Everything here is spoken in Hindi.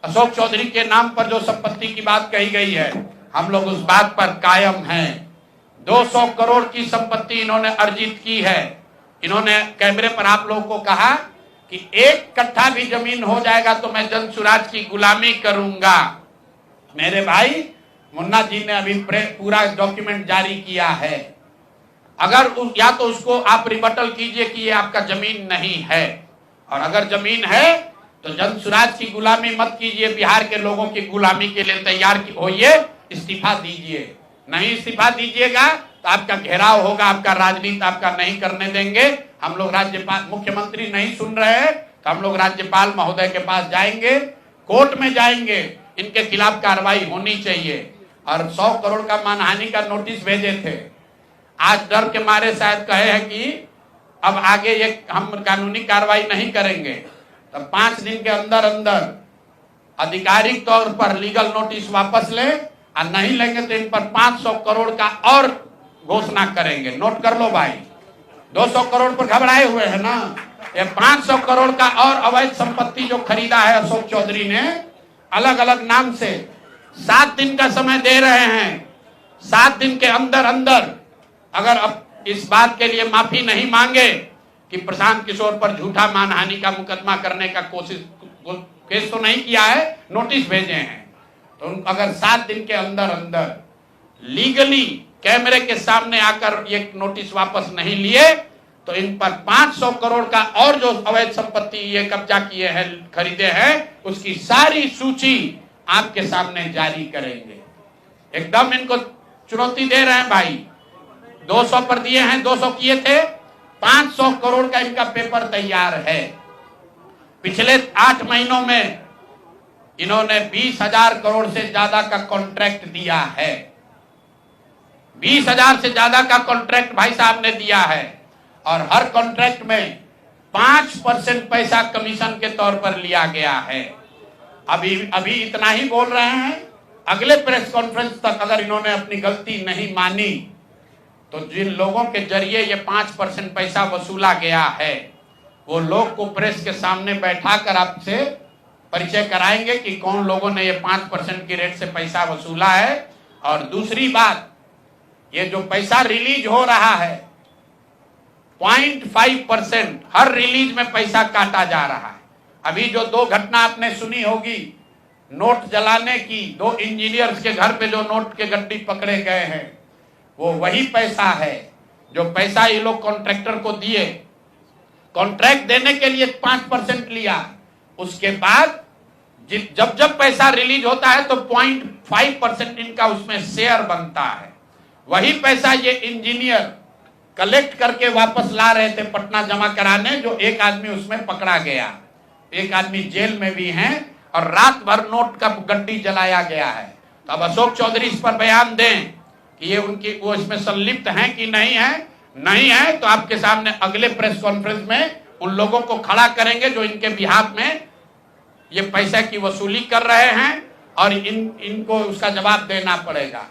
अशोक चौधरी के नाम पर जो संपत्ति की बात कही गई है, हम लोग उस बात पर कायम हैं। 200 करोड़ की संपत्ति इन्होंने अर्जित की है। इन्होंने कैमरे पर आप लोगों को कहा कि 1 कट्ठा भी जमीन हो जाएगा तो मैं जन सुराज की गुलामी करूंगा। मेरे भाई मुन्ना जी ने अभी पूरा डॉक्यूमेंट जारी किया है। अगर या तो उसको आप रिबटल कीजिए कि ये आपका जमीन नहीं है, और अगर जमीन है तो जन सुराज की गुलामी मत कीजिए, बिहार के लोगों की गुलामी के लिए तैयार होइए, इस्तीफा दीजिए। नहीं इस्तीफा दीजिएगा तो आपका घेराव होगा, आपका राजनीति आपका नहीं करने देंगे। हम लोग राज्यपाल, मुख्यमंत्री नहीं सुन रहे हैं तो हम लोग राज्यपाल महोदय के पास जाएंगे, कोर्ट में जाएंगे, इनके खिलाफ कार्रवाई होनी चाहिए। और 100 करोड़ का मानहानि का नोटिस भेजे थे, आज डर के मारे शायद कहे हैं कि अब आगे ये हम कानूनी कार्रवाई नहीं करेंगे। तो 5 दिन के अंदर अंदर आधिकारिक तौर पर लीगल नोटिस वापस लें, और नहीं लेंगे तो इन पर 500 करोड़ का और घोषणा करेंगे। नोट कर लो भाई, 200 करोड़ पर घबराए हुए हैं ना, ये 500 करोड़ का और अवैध संपत्ति जो खरीदा है अशोक चौधरी ने अलग अलग नाम से, 7 दिन का समय दे रहे हैं। 7 दिन के अंदर अंदर अगर अब इस बात के लिए माफी नहीं मांगे कि प्रशांत किशोर पर झूठा मानहानि का मुकदमा करने का केस तो नहीं किया है, नोटिस भेजे हैं, तो अगर 7 दिन के अंदर अंदर लीगली कैमरे के सामने आकर ये नोटिस वापस नहीं लिए तो इन पर 500 करोड़ का और जो अवैध संपत्ति ये कब्जा किए हैं, खरीदे हैं, उसकी सारी सूची आपके सामने जारी करेंगे। एकदम इनको चुनौती दे रहे हैं भाई। 200 पर दिए हैं, 200 किए थे, 500 करोड़ का इनका पेपर तैयार है। पिछले 8 महीनों में इन्होंने 20,000 करोड़ से ज्यादा का कॉन्ट्रैक्ट दिया है। 20,000 से ज्यादा का कॉन्ट्रैक्ट भाई साहब ने दिया है, और हर कॉन्ट्रैक्ट में 5% पैसा कमीशन के तौर पर लिया गया है। अभी इतना ही बोल रहे हैं, अगले प्रेस कॉन्फ्रेंस तक अगर इन्होंने अपनी गलती नहीं मानी तो जिन लोगों के जरिए ये 5% पैसा वसूला गया है वो लोग को प्रेस के सामने बैठाकर आपसे परिचय कराएंगे कि कौन लोगों ने ये 5% की रेट से पैसा वसूला है। और दूसरी बात, ये जो पैसा रिलीज हो रहा है 0.5% हर रिलीज में पैसा काटा जा रहा है। अभी जो 2 घटना आपने सुनी होगी नोट जलाने की, 2 इंजीनियर्स के घर पे जो नोट के गड्डी पकड़े गए हैं, वो वही पैसा है जो पैसा ये लोग कॉन्ट्रैक्टर को दिए। कॉन्ट्रैक्ट देने के लिए 5% लिया, उसके बाद जब पैसा रिलीज होता है तो 0.5% इनका उसमें शेयर बनता है। वही पैसा ये इंजीनियर कलेक्ट करके वापस ला रहे थे पटना जमा कराने, जो एक आदमी उसमें पकड़ा गया, एक आदमी जेल में भी है, और रात भर नोट का गड्डी जलाया गया है। तो अब अशोक चौधरी इस पर बयान दें कि ये वो इसमें संलिप्त हैं कि नहीं है। नहीं है तो आपके सामने अगले प्रेस कॉन्फ्रेंस में उन लोगों को खड़ा करेंगे जो इनके बिहाफ में ये पैसे की वसूली कर रहे हैं, और इनको उसका जवाब देना पड़ेगा।